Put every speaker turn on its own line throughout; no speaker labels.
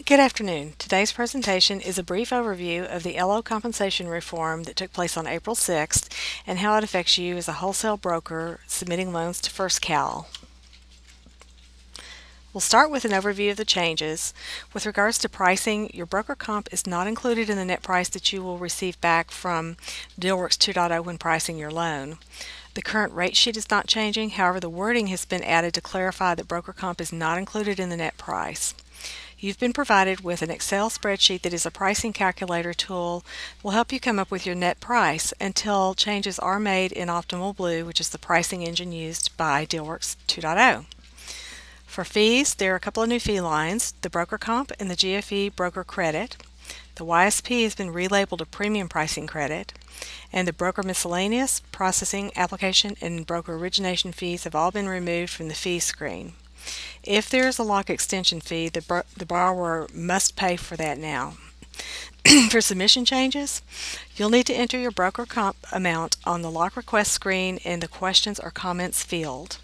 Good afternoon. Today's presentation is a brief overview of the LO compensation reform that took place on April 6th and how it affects you as a wholesale broker submitting loans to First Cal. We'll start with an overview of the changes. With regards to pricing, your broker comp is not included in the net price that you will receive back from DealWorks 2.0 when pricing your loan. The current rate sheet is not changing, however the wording has been added to clarify that broker comp is not included in the net price. You've been provided with an Excel spreadsheet that is a pricing calculator tool that will help you come up with your net price until changes are made in Optimal Blue, which is the pricing engine used by DealWorks 2.0. For fees, there are a couple of new fee lines, the broker comp and the GFE broker credit. The YSP has been relabeled a premium pricing credit, and the broker miscellaneous, processing, application, and broker origination fees have all been removed from the fee screen. If there is a lock extension fee, the borrower must pay for that now. For submission changes, you'll need to enter your broker comp amount on the lock request screen in the questions or comments field.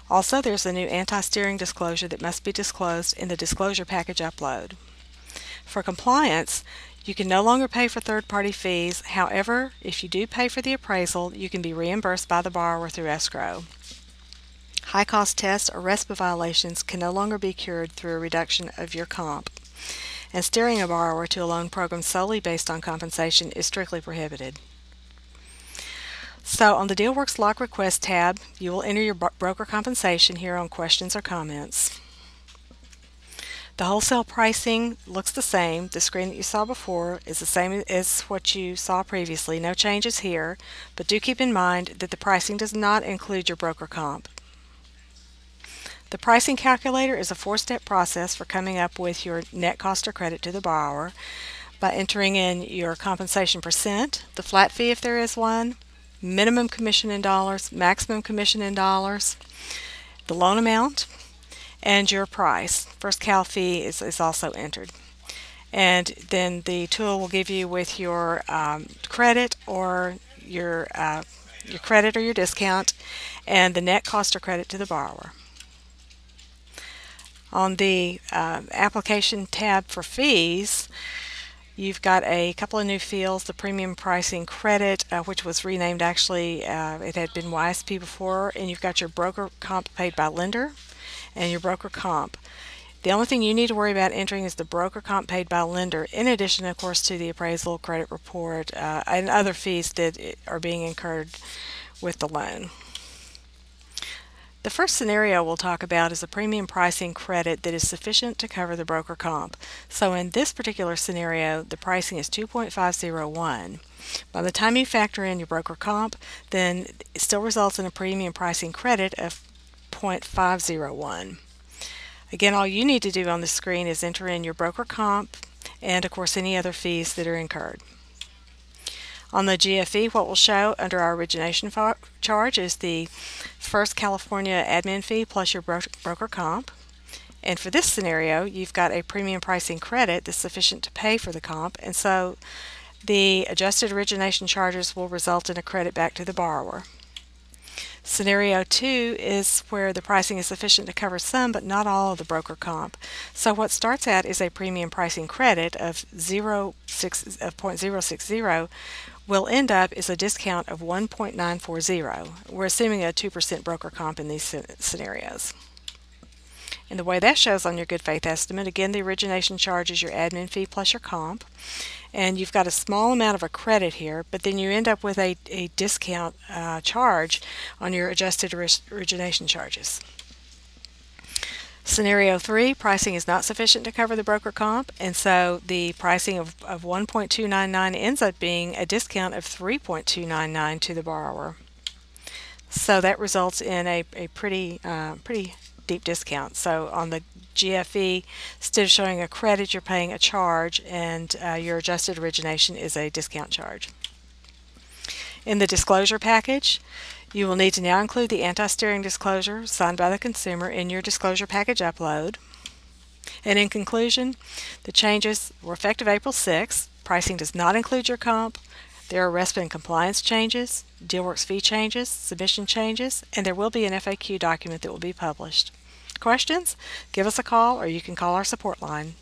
Also, there's a new anti-steering disclosure that must be disclosed in the disclosure package upload. For compliance, you can no longer pay for third-party fees. However, if you do pay for the appraisal, you can be reimbursed by the borrower through escrow. High-cost tests or RESPA violations can no longer be cured through a reduction of your comp. And steering a borrower to a loan program solely based on compensation is strictly prohibited. So on the DealWorks Lock Request tab, you will enter your broker compensation here on Questions or Comments. The wholesale pricing looks the same. The screen that you saw before is the same as what you saw previously. No changes here, but do keep in mind that the pricing does not include your broker comp. The pricing calculator is a four-step process for coming up with your net cost or credit to the borrower by entering in your compensation percent, the flat fee if there is one, minimum commission in dollars, maximum commission in dollars, the loan amount, and your price. First Cal fee is also entered. And then the tool will give you with your credit or your credit or your discount and the net cost or credit to the borrower. On the application tab for fees, you've got a couple of new fields, the premium pricing credit, which was renamed actually, it had been YSP before, and you've got your broker comp paid by lender and your broker comp. The only thing you need to worry about entering is the broker comp paid by lender, in addition, of course, to the appraisal, credit report, and other fees that are being incurred with the loan. The first scenario we'll talk about is a premium pricing credit that is sufficient to cover the broker comp. So in this particular scenario, the pricing is 2.501. By the time you factor in your broker comp, then it still results in a premium pricing credit of 0.501. Again, all you need to do on the screen is enter in your broker comp and, of course, any other fees that are incurred. On the GFE, what will show under our origination charge is the First California admin fee plus your broker comp. And for this scenario, you've got a premium pricing credit that's sufficient to pay for the comp, and so the adjusted origination charges will result in a credit back to the borrower. Scenario 2 is where the pricing is sufficient to cover some but not all of the broker comp. So what starts out is a premium pricing credit of 0.060 will end up is a discount of 1.940. We're assuming a 2% broker comp in these scenarios. And the way that shows on your good faith estimate, again, the origination charge is your admin fee plus your comp. And you've got a small amount of a credit here, but then you end up with a discount charge on your adjusted origination charges. Scenario 3, pricing is not sufficient to cover the broker comp, and so the pricing of 1.299 ends up being a discount of 3.299 to the borrower. So that results in a pretty deep discount. So on the GFE, instead of showing a credit, you're paying a charge, and your adjusted origination is a discount charge. In the disclosure package, you will need to now include the anti-steering disclosure signed by the consumer in your disclosure package upload. And in conclusion, the changes were effective April 6th. Pricing does not include your comp. There are RESPA and compliance changes, DealWorks fee changes, submission changes, and there will be an FAQ document that will be published. Questions? Give us a call or you can call our support line.